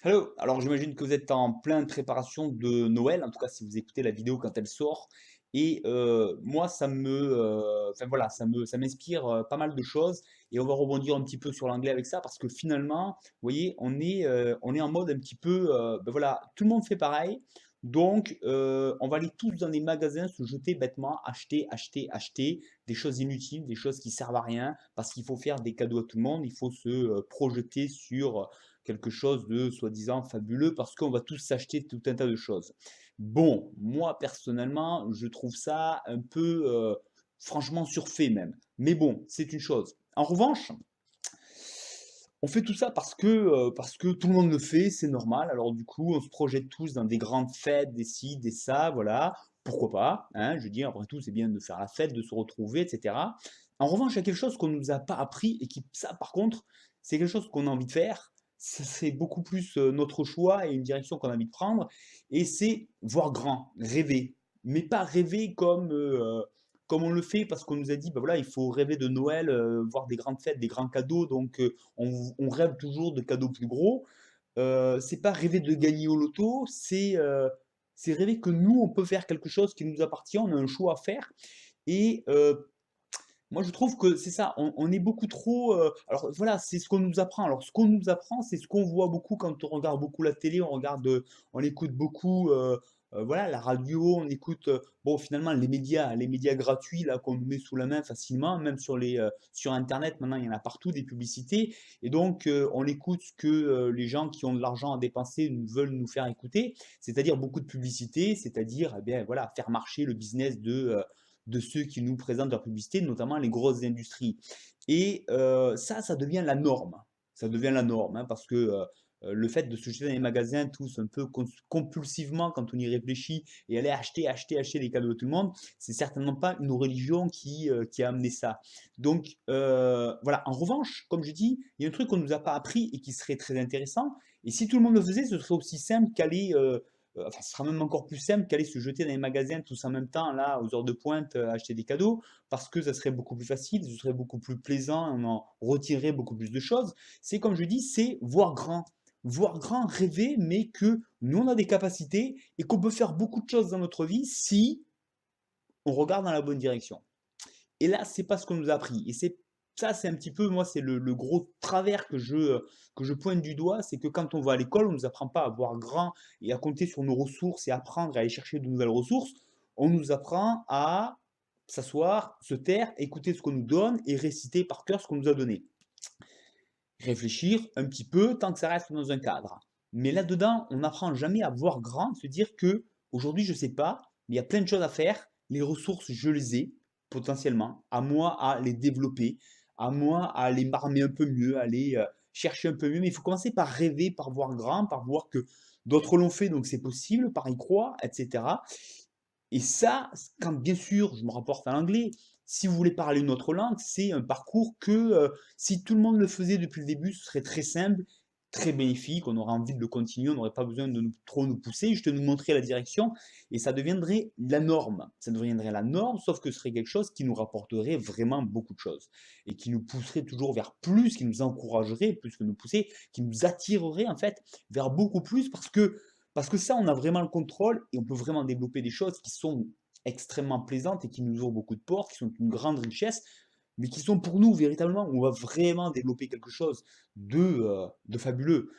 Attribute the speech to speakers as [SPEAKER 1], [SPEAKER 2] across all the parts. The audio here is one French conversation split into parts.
[SPEAKER 1] Hello, alors j'imagine que vous êtes en pleine préparation de Noël, en tout cas si vous écoutez la vidéo quand elle sort. Et moi, enfin voilà, ça m'inspire pas mal de choses. Et on va rebondir un petit peu sur l'anglais avec ça, parce que finalement, vous voyez, on est en mode un petit peu, ben voilà, tout le monde fait pareil. Donc, on va aller tous dans des magasins se jeter bêtement, acheter, acheter, acheter des choses inutiles, des choses qui servent à rien, parce qu'il faut faire des cadeaux à tout le monde, il faut se projeter sur quelque chose de soi-disant fabuleux parce qu'on va tous s'acheter tout un tas de choses. Bon, moi personnellement, je trouve ça un peu franchement surfait même. Mais bon, c'est une chose. En revanche, on fait tout ça parce que tout le monde le fait, c'est normal. Alors du coup, on se projette tous dans des grandes fêtes, des ci, des ça, voilà. Pourquoi pas, hein, je veux dire, après tout, c'est bien de faire la fête, de se retrouver, etc. En revanche, il y a quelque chose qu'on ne nous a pas appris et qui, ça par contre, c'est quelque chose qu'on a envie de faire. C'est beaucoup plus notre choix et une direction qu'on a envie de prendre. Et c'est voir grand, rêver. Mais pas rêver comme on le fait parce qu'on nous a dit, bah voilà, il faut rêver de Noël, voir des grandes fêtes, des grands cadeaux, donc on rêve toujours de cadeaux plus gros. C'est pas rêver de gagner au loto, c'est rêver que nous, on peut faire quelque chose qui nous appartient, on a un choix à faire. Et moi, je trouve que c'est ça, on est beaucoup trop. Alors voilà, c'est ce qu'on nous apprend. Alors, ce qu'on nous apprend, c'est ce qu'on voit beaucoup quand on regarde beaucoup la télé, on écoute beaucoup. Voilà, la radio, on écoute, bon, finalement, les médias gratuits là qu'on nous met sous la main facilement, même sur Internet, maintenant, il y en a partout des publicités. Et donc, on écoute ce que les gens qui ont de l'argent à dépenser veulent nous faire écouter, c'est-à-dire beaucoup de publicité, c'est-à-dire, eh bien, voilà, faire marcher le business de ceux qui nous présentent leur publicité, notamment les grosses industries. Et ça devient la norme. Ça devient la norme, hein, parce que le fait de se jeter dans les magasins tous un peu compulsivement quand on y réfléchit et aller acheter, acheter, acheter les cadeaux de tout le monde, c'est certainement pas une religion qui a amené ça. Donc voilà, en revanche, comme je dis, il y a un truc qu'on ne nous a pas appris et qui serait très intéressant. Et si tout le monde le faisait, ce serait aussi simple qu'aller enfin, ce sera même encore plus simple qu'aller se jeter dans les magasins tous en même temps, là, aux heures de pointe, acheter des cadeaux, parce que ça serait beaucoup plus facile, ce serait beaucoup plus plaisant, on en retirerait beaucoup plus de choses. C'est comme je dis, c'est voir grand, rêver, mais que nous, on a des capacités et qu'on peut faire beaucoup de choses dans notre vie si on regarde dans la bonne direction. Et là, c'est pas ce qu'on nous a appris. Et c'est un petit peu, moi, c'est le gros travers que je pointe du doigt, c'est que quand on va à l'école, on nous apprend pas à voir grand et à compter sur nos ressources et apprendre à aller chercher de nouvelles ressources. On nous apprend à s'asseoir, se taire, écouter ce qu'on nous donne et réciter par cœur ce qu'on nous a donné. Réfléchir un petit peu tant que ça reste dans un cadre. Mais là-dedans, on n'apprend jamais à voir grand, se dire que aujourd'hui, je sais pas, mais il y a plein de choses à faire. Les ressources, je les ai potentiellement. À moi à les développer, à moi à les marmer un peu mieux, à les chercher un peu mieux. Mais il faut commencer par rêver, par voir grand, par voir que d'autres l'ont fait, donc c'est possible, par y croire, etc. Et ça, quand bien sûr, je me rapporte à l'anglais, si vous voulez parler une autre langue, c'est un parcours que si tout le monde le faisait depuis le début, ce serait très simple, très bénéfique, on aurait envie de le continuer, on n'aurait pas besoin de trop nous pousser, juste nous montrer la direction, et ça deviendrait la norme. Ça deviendrait la norme, sauf que ce serait quelque chose qui nous rapporterait vraiment beaucoup de choses, et qui nous pousserait toujours vers plus, qui nous encouragerait plus que nous pousser, qui nous attirerait en fait vers beaucoup plus, parce que ça, on a vraiment le contrôle et on peut vraiment développer des choses qui sont extrêmement plaisantes et qui nous ouvrent beaucoup de portes, qui sont une grande richesse, mais qui sont pour nous véritablement, où on va vraiment développer quelque chose de fabuleux.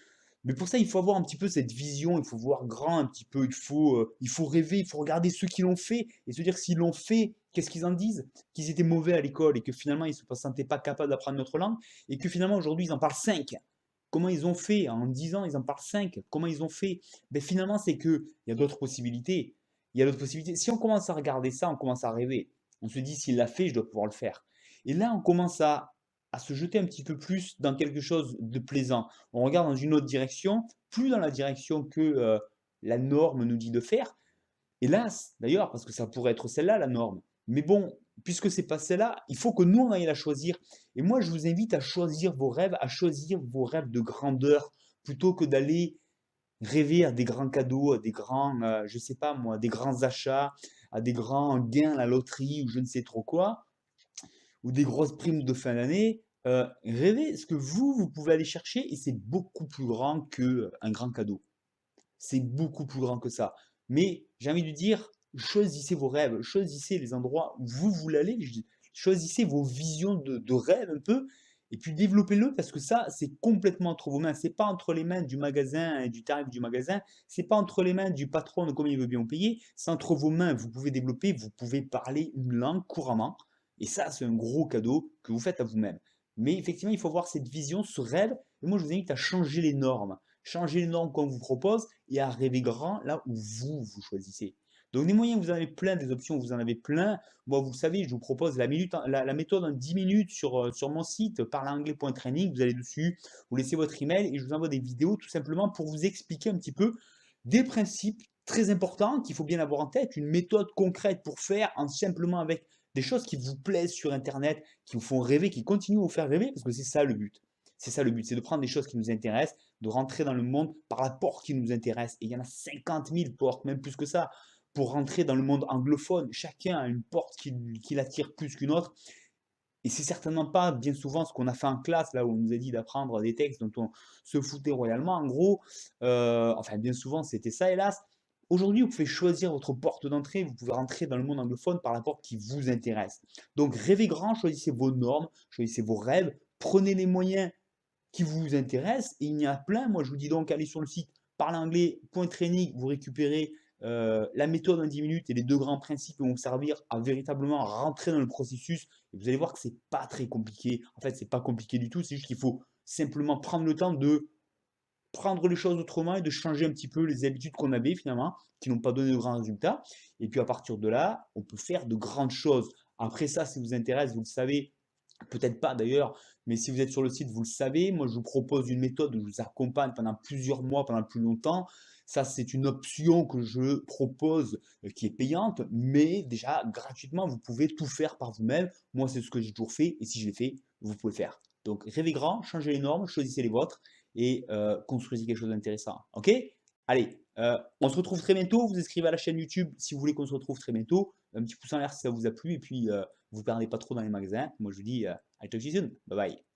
[SPEAKER 1] Mais pour ça, il faut avoir un petit peu cette vision, il faut voir grand un petit peu, il faut rêver, il faut regarder ceux qui l'ont fait et se dire s'ils l'ont fait, qu'est-ce qu'ils en disent? Qu'ils étaient mauvais à l'école et que finalement ils ne se sentaient pas capables d'apprendre notre langue et que finalement aujourd'hui ils en parlent 5. Comment ils ont fait? En 10 ans, ils en parlent 5. Comment ils ont fait? Ben finalement, c'est que il y a d'autres possibilités. Il y a d'autres possibilités. Si on commence à regarder ça, on commence à rêver. On se dit, s'il l'a fait, je dois pouvoir le faire. Et là, on commence à se jeter un petit peu plus dans quelque chose de plaisant. On regarde dans une autre direction, plus dans la direction que la norme nous dit de faire. Hélas, d'ailleurs, parce que ça pourrait être celle-là la norme. Mais bon, puisque c'est pas celle-là, il faut que nous on aille la choisir. Et moi, je vous invite à choisir vos rêves, à choisir vos rêves de grandeur, plutôt que d'aller rêver à des grands cadeaux, à des grands, je sais pas moi, des grands achats, à des grands gains à la loterie ou je ne sais trop quoi, ou des grosses primes de fin d'année. Rêvez ce que vous pouvez aller chercher et c'est beaucoup plus grand qu'un grand cadeau. C'est beaucoup plus grand que ça. Mais j'ai envie de dire, choisissez vos rêves, choisissez les endroits où vous voulez aller, choisissez vos visions de rêve un peu, et puis développez-le parce que ça, c'est complètement entre vos mains. C'est pas entre les mains du magasin et du tarif du magasin, c'est pas entre les mains du patron de combien il veut bien vous payer, c'est entre vos mains. Vous pouvez développer, vous pouvez parler une langue couramment, et ça, c'est un gros cadeau que vous faites à vous-même. Mais effectivement, il faut avoir cette vision, ce rêve, et moi, je vous invite à changer les normes. Changer les normes qu'on vous propose et à rêver grand là où vous choisissez. Donc des moyens, vous en avez plein, des options, vous en avez plein. Moi, vous le savez, je vous propose la méthode en 10 minutes sur mon site parleranglais.training. Vous allez dessus, vous laissez votre email et je vous envoie des vidéos tout simplement pour vous expliquer un petit peu des principes très importants qu'il faut bien avoir en tête, une méthode concrète pour faire en simplement avec des choses qui vous plaisent sur Internet, qui vous font rêver, qui continuent à vous faire rêver, parce que c'est ça le but. C'est ça le but, c'est de prendre des choses qui nous intéressent, de rentrer dans le monde par la porte qui nous intéresse. Et il y en a 50 000 portes, même plus que ça, pour rentrer dans le monde anglophone. Chacun a une porte qui l'attire plus qu'une autre. Et c'est certainement pas bien souvent ce qu'on a fait en classe, là où on nous a dit d'apprendre des textes dont on se foutait royalement. En gros, enfin bien souvent c'était ça, hélas. Aujourd'hui, vous pouvez choisir votre porte d'entrée, vous pouvez rentrer dans le monde anglophone par la porte qui vous intéresse. Donc rêvez grand, choisissez vos normes, choisissez vos rêves, prenez les moyens qui vous intéressent, et il y en a plein. Moi, je vous dis donc, allez sur le site parleanglais.training, vous récupérez la méthode en 10 minutes et les deux grands principes qui vont vous servir à véritablement rentrer dans le processus. Et vous allez voir que c'est pas très compliqué. En fait, c'est pas compliqué du tout. C'est juste qu'il faut simplement prendre le temps de prendre les choses autrement et de changer un petit peu les habitudes qu'on avait finalement, qui n'ont pas donné de grands résultats. Et puis à partir de là, on peut faire de grandes choses. Après ça, si vous intéresse, vous le savez, peut-être pas d'ailleurs, mais si vous êtes sur le site, vous le savez. Moi, je vous propose une méthode où je vous accompagne pendant plusieurs mois, pendant plus longtemps. Ça, c'est une option que je propose qui est payante, mais déjà gratuitement, vous pouvez tout faire par vous-même. Moi, c'est ce que j'ai toujours fait, et si je l'ai fait, vous pouvez le faire. Donc, rêvez grand, changez les normes, choisissez les vôtres et construisez quelque chose d'intéressant. Ok? Allez, on se retrouve très bientôt. Vous inscrivez à la chaîne YouTube si vous voulez qu'on se retrouve très bientôt. Un petit pouce en l'air si ça vous a plu, et puis vous ne perdez pas trop dans les magasins. Moi, je vous dis, I talk to you soon. Bye bye.